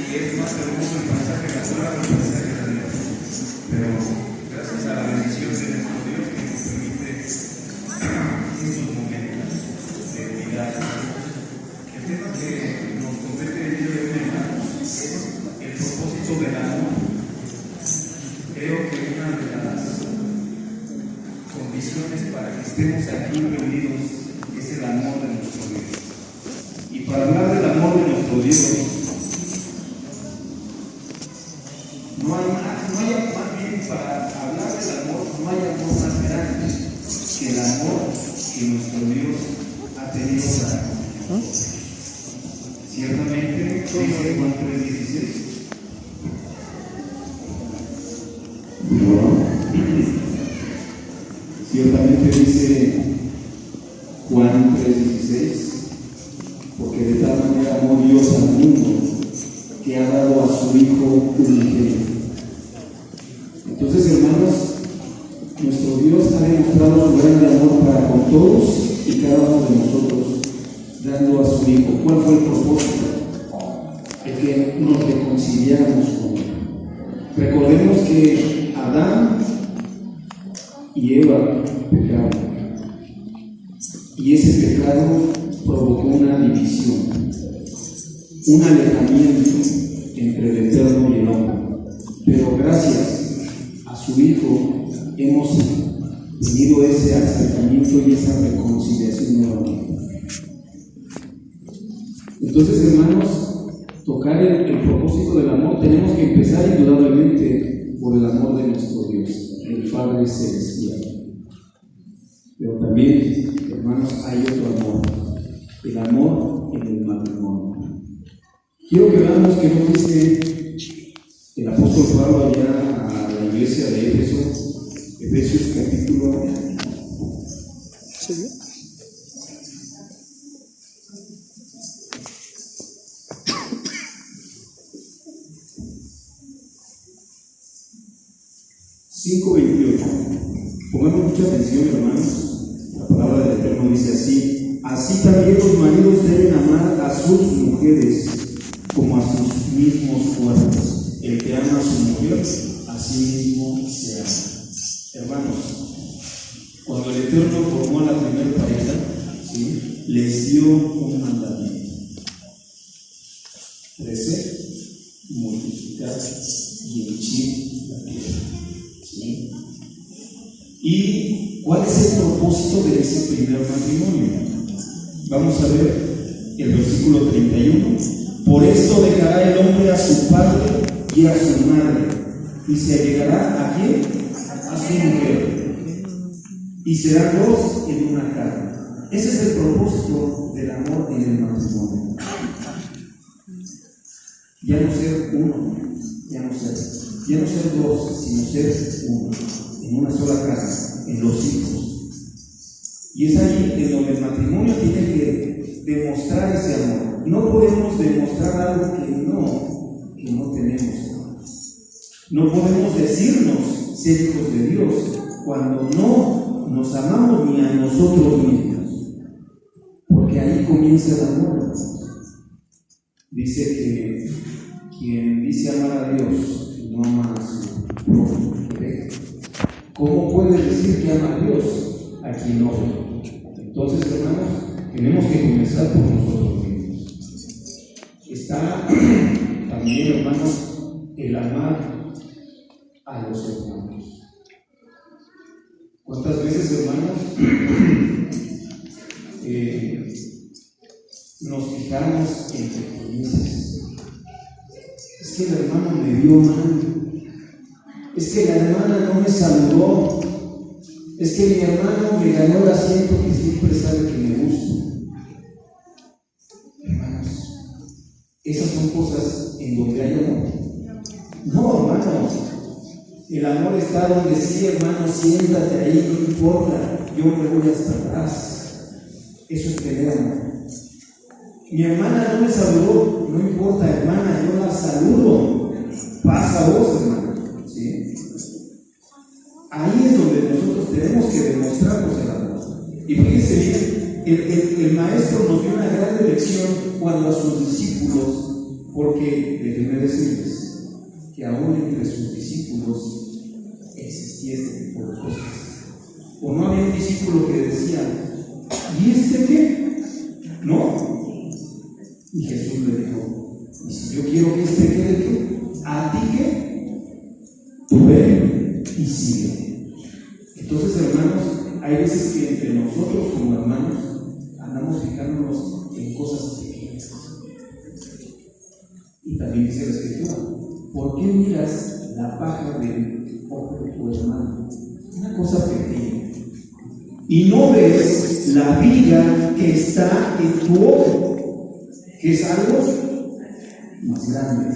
y es más hermoso el pasaje de la Torah que el mensaje de Dios. Pero gracias a la bendición de nuestro Dios que nos permite estos momentos de unidad. El tema que nos compete el día de hoy, hermanos, es el propósito del amor. Creo que una de las condiciones para que estemos aquí reunidos es el amor de nuestro Dios. Y para hablar del amor de nuestro Dios, no hay más bien para hablar del amor, no hay amor más grande que el amor que nuestro Dios ha tenido para nosotros. Ciertamente, dice Juan 3:16. Ciertamente dice Juan 3:16, porque de tal manera amó Dios al mundo que ha dado a su Hijo unigénito. Entonces, hermanos, nuestro Dios ha demostrado su grande amor para con todos y cada uno de nosotros, dando a su Hijo. ¿Cuál fue el propósito? El que nos reconciliáramos con Él. Recordemos que Adán y Eva pecaron, y ese pecado provocó una división, un alejamiento entre el Eterno y el hombre. Pero gracias a su Hijo hemos tenido ese acercamiento y esa reconciliación nuevamente. Entonces, hermanos, tocar el propósito del amor, tenemos que empezar indudablemente por el amor de nuestro Dios, el Padre Celestial. Pero también, hermanos, hay otro amor, el amor en el matrimonio. Quiero que veamos que nos dice el apóstol Pablo allá a la iglesia de Efesios capítulo 5:28. Pongamos mucha atención, hermanos. La palabra del Eterno dice así: así también los maridos deben amar a sus mujeres como a sus mismos cuerpos. El que ama a su mujer, a sí mismo se ama. Hermanos, cuando el Eterno formó a la primera pareja, ¿sí?, les dio un mandamiento: crecer, multiplicar y henchir la tierra. ¿Sí? ¿Y cuál es el propósito de ese primer matrimonio? Vamos a ver el versículo 31. Por esto dejará el hombre a su padre y a su madre, y se allegará ¿a quién? A su mujer, y serán dos en una carne. Ese es el propósito del amor en el matrimonio. Ya no ser uno, ya no ser dos, sino ser uno, en una sola casa, en los hijos. Y es ahí en donde el matrimonio tiene que demostrar ese amor. No podemos demostrar algo que no tenemos. No podemos decirnos ser hijos de Dios cuando no nos amamos ni a nosotros mismos, porque ahí comienza el amor. Dice que quien dice amar a Dios y no ama a su prójimo, ¿cómo puede decir que ama a Dios a quien no ve? Entonces, hermanos, tenemos que comenzar por nosotros mismos. Está también, hermanos, el amar a los hermanos. ¿Cuántas veces, hermanos, nos fijamos en pequeñeces? Es que el hermano me vio mal, es que la hermana no me saludó, es que mi hermano me ganó el asiento que siempre sabe que me gusta. Hermanos, esas son cosas en donde hay amor. No, hermanos, el amor está donde sí, hermano, siéntate ahí, no importa, yo me voy hasta atrás. Eso es tener amor. Mi hermana no me saludó, no importa, hermana, yo la saludo. Pasa vos, hermano. ¿Sí? Ahí es donde nosotros tenemos que demostrarnos el amor. Y fíjense bien, el maestro nos dio una gran lección cuando a sus discípulos, Porque déjenme decirles que aún entre sus discípulos existía este tipo de cosas. O no había un discípulo que decía, ¿y este qué? ¿No? Y Jesús le dijo, y si yo quiero que este quede ¿qué? ¿A ti qué? Tú ve y sigue. Entonces, hermanos, hay veces que entre nosotros como hermanos andamos fijándonos en cosas pequeñas. Y también dice la Escritura, ¿por qué miras la paja del ojo de tu hermano? Una cosa pequeña. Y no ves la viga que está en tu ojo, que es algo más grande.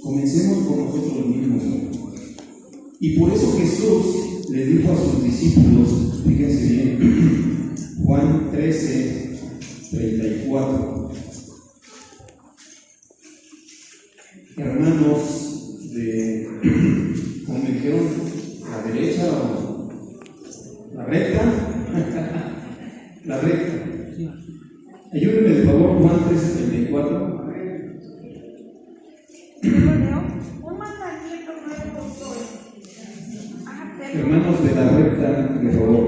Comencemos con nosotros mismos. Y por eso Jesús le dijo a sus discípulos, fíjense bien, Juan 13, 34. Hermanos, ¿cómo me dijeron? ¿La derecha o la recta? La recta. Ayúdenme, por favor, Juan 13, 34. Hermanos de la recta, por favor.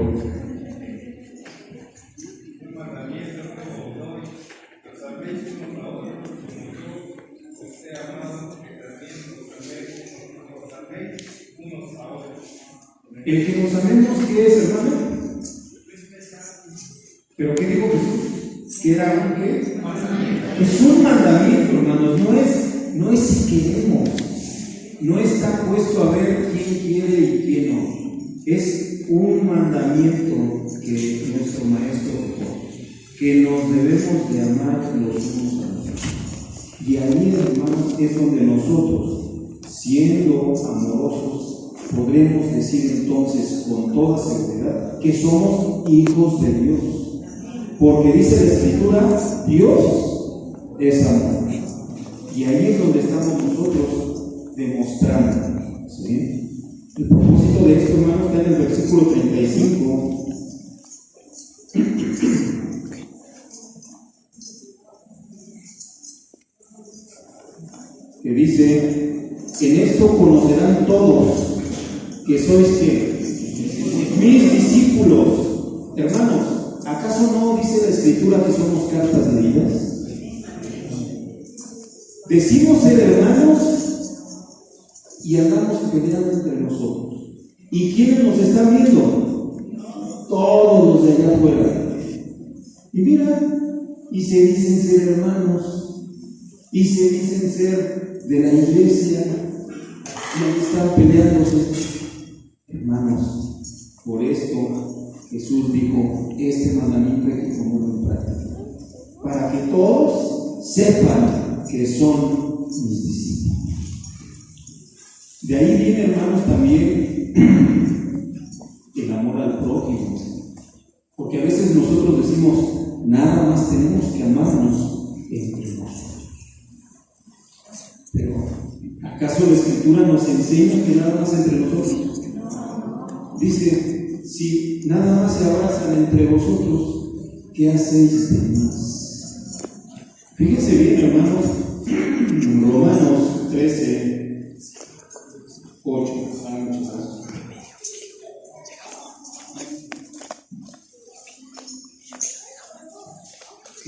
El que nos amemos, ¿qué es, hermano? ¿Pero qué dijo Jesús? ¿Que era un qué? Es un mandamiento, hermanos, no es si queremos. No está puesto a ver quién quiere y quién no. Es un mandamiento que nuestro Maestro dejó, que nos debemos de amar los unos a los otros. Y ahí, hermanos, es donde nosotros, siendo amorosos, podremos decir entonces con toda seguridad que somos hijos de Dios. Porque dice la Escritura, Dios es amor. Y ahí es donde estamos nosotros demostrando. ¿Sí? El propósito de esto, hermanos, está en el versículo 35. Que dice, en esto conocerán todos que sois ¿qué? Mis discípulos. Hermanos, ¿acaso no dice la Escritura que somos cartas leídas? Decimos ser hermanos y andamos peleando entre nosotros. ¿Y quiénes nos están viendo? Todos los de allá afuera. Y mira, y se dicen ser hermanos, y se dicen ser de la iglesia, y ahí están peleándose. Hermanos, por esto Jesús dijo, este mandamiento hay que ponerlo en práctica, para que todos sepan que son mis discípulos. De ahí viene, hermanos, también el amor al prójimo, porque a veces nosotros decimos, nada más tenemos que amarnos entre nosotros. Pero, ¿acaso la Escritura nos enseña que nada más entre nosotros? Dice, si nada más se abrazan entre vosotros, ¿qué hacéis de más? Fíjense bien, hermanos, en Romanos 13, 8.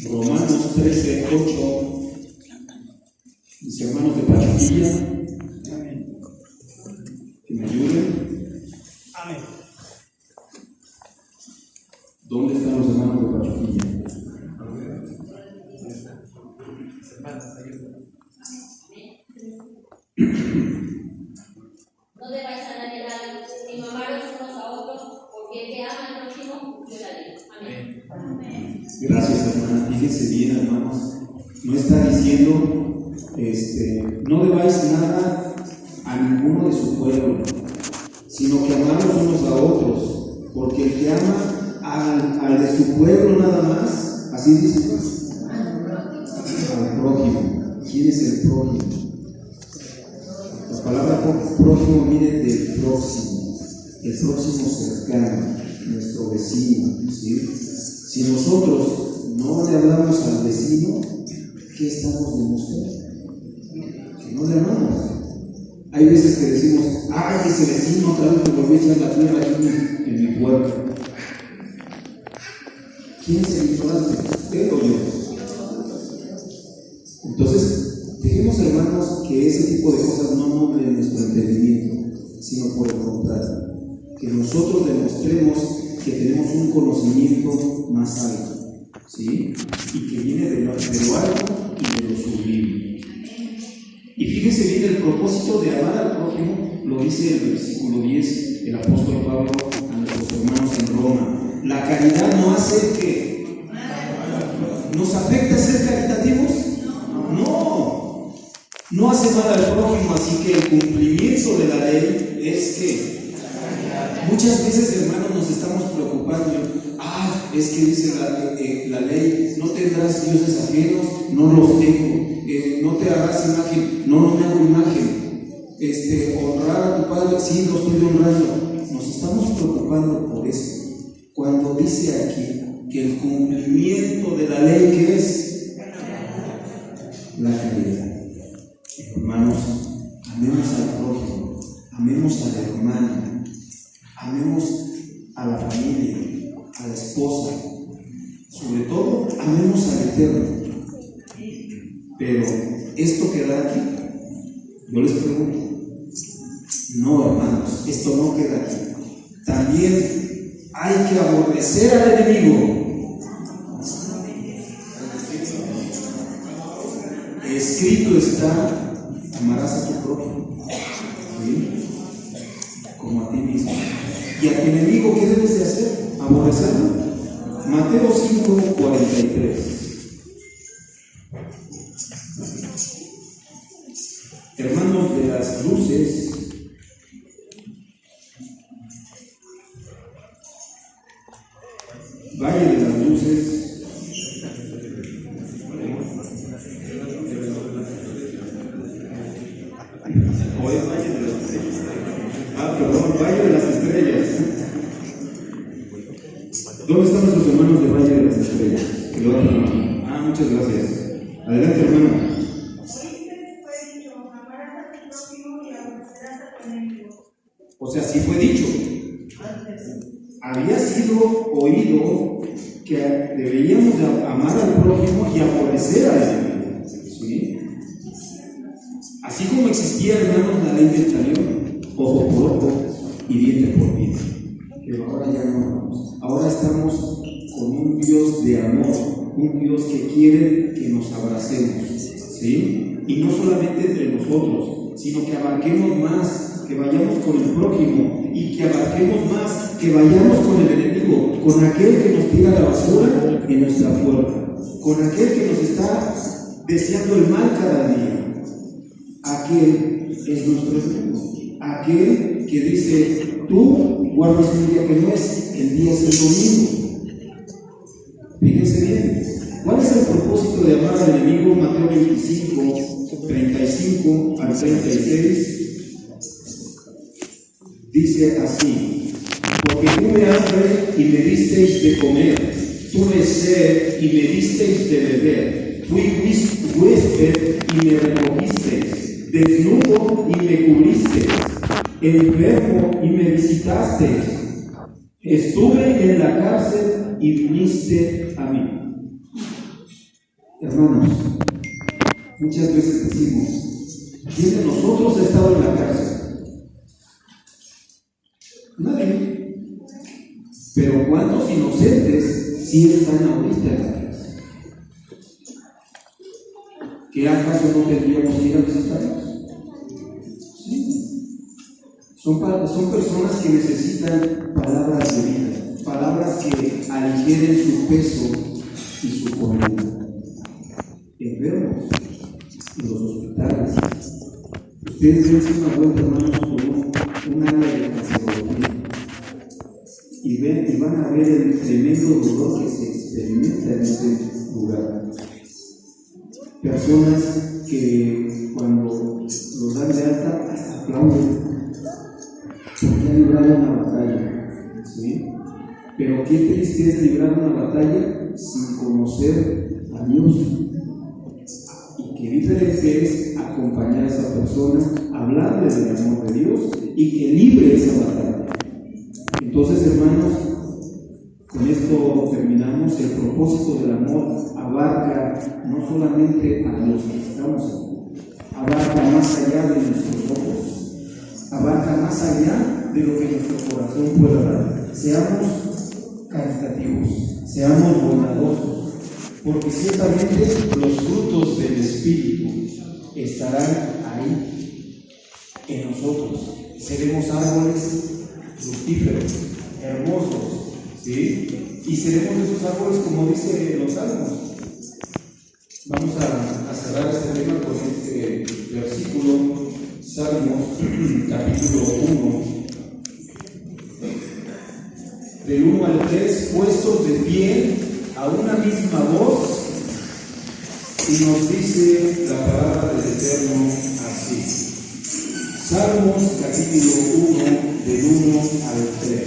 Romanos 13, 8. Mis hermanos de Pachuquilla, que me ayuden. Amén. ¿Dónde están los hermanos de Pachuquilla? No debáis a nadie nada, sino amaros unos a otros, porque el que ama al prójimo, yo la digo. Amén. Gracias, hermana. Fíjense bien, hermanos. No está diciendo, no debáis nada a ninguno de su pueblo, sino que amaros unos a otros, porque el que ama al de su pueblo nada más, así dice, al prójimo. ¿Quién es el prójimo? La palabra prójimo viene del próximo, el próximo cercano, nuestro vecino. ¿Sí? Si nosotros no le hablamos al vecino, ¿qué estamos demostrando? no le amamos. Hay veces que decimos, ay, ese vecino otra vez me volvió a echar la tierra aquí en mi puerta. ¿Quién es el ignorante? ¿Usted o yo? Entonces, dejemos, hermanos, que ese tipo de cosas no nublen nuestro entendimiento, sino por el contrario, que nosotros demostremos que tenemos un conocimiento más alto, ¿sí? Y que viene de lo alto y de lo sublime. Y fíjense bien, el propósito de amar al prójimo lo dice el versículo 10, el apóstol Pablo a nuestros hermanos en Roma. La caridad no hace que nos afecta ser caritativos. No hace mal al prójimo, así que el cumplimiento de la ley es que muchas veces, hermanos, nos estamos preocupando. Es que dice la ley, no tendrás dioses ajenos, no los tengo. No te harás imagen, no me hago imagen. Honrar a tu padre, sí, lo estoy honrando. Nos estamos preocupando por eso. Cuando dice aquí que el cumplimiento de la ley, ¿qué es? La caridad. Hermanos, amemos al prójimo, amemos al hermano, amemos a la familia, a la esposa, sobre todo amemos al Eterno. Pero esto queda aquí. Yo les pregunto, no, hermanos, esto no queda aquí. También hay que aborrecer al enemigo. Escrito está: amarás a tu prójimo, ¿sí?, como a ti mismo. ¿Y a tu enemigo qué debes de hacer? Aborrecerlo. Mateo 5:43. Hermanos de las luces, Valle de las Luces, Valle de las Estrellas. ¿Dónde están nuestros hermanos de Valle de las Estrellas? Que lo hagan la mano. Muchas gracias. Adelante, hermano. O sea, sí fue dicho. Había sido oído que deberíamos de amar al prójimo y aborrecer al enemigo, ¿sí? Así como existía, hermanos, la ley del talión, ojo por ojo y diente por diente. Pero ahora ya no amamos. Ahora estamos con un Dios de amor, un Dios que quiere que nos abracemos, ¿sí? Y no solamente entre nosotros, sino que abarquemos más, que vayamos con el prójimo, y que abarquemos más, que vayamos con el enemigo, con aquel que nos tira la basura en nuestra puerta, con aquel que nos está deseando el mal cada día. Aquel es nuestro enemigo, aquel que dice: tú guardas un día que no es, el día es el domingo. Fíjense bien, ¿cuál es el propósito de amar al enemigo? Mateo 25, 35 al 36. Dice así: porque tuve hambre y me disteis de comer, tuve sed y me disteis de beber, fui huésped y me recogisteis, desnudo y me cubristeis, enfermo y me visitasteis, estuve en la cárcel y viniste a mí. Hermanos, muchas veces decimos: ¿quién de nosotros ha estado en la cárcel? Nadie. Pero ¿cuántos inocentes sí están ahorita en la cárcel? ¿Qué acaso no tendríamos que ir a visitarlos? Sí. Son personas que necesitan palabras de vida, palabras que aligeren su peso y su condena. Enfermos en los hospitales. Ustedes ven una vuelta, hermanos, con un área de cancerología y van a ver el tremendo dolor que se experimenta en ese lugar. Personas que cuando los dan de alta hasta aplauden porque han librado una batalla, ¿sí? Pero qué triste es librar una batalla sin conocer a Dios y Qué diferente es acompañar a esa persona, hablarle del amor de Dios y que libre esa batalla. Entonces, hermanos, con esto terminamos. El propósito del amor abarca no solamente a los que estamos aquí, abarca más allá de nuestros ojos, abarca más allá de lo que nuestro corazón pueda dar. Seamos caritativos, seamos bondadosos, porque ciertamente los frutos del Espíritu estarán ahí en nosotros. Seremos árboles fructíferos, hermosos, ¿sí? Y seremos esos árboles como dice los Salmos. Vamos a cerrar este tema con este versículo, Salmos capítulo 1, del 1 al 3, puestos de pie a una misma voz, y nos dice la palabra del Eterno así. Salmos capítulo 1, del 1 al 3.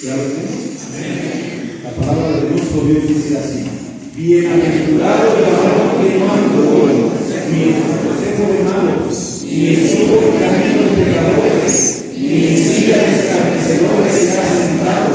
¿Ya lo tenemos? La palabra de nuestro Dios dice así: bienaventurado el varón que no anduvo ni en consejo de malos, ni estuvo en camino de pecadores, ni en silla de escarnecedores se ha sentado,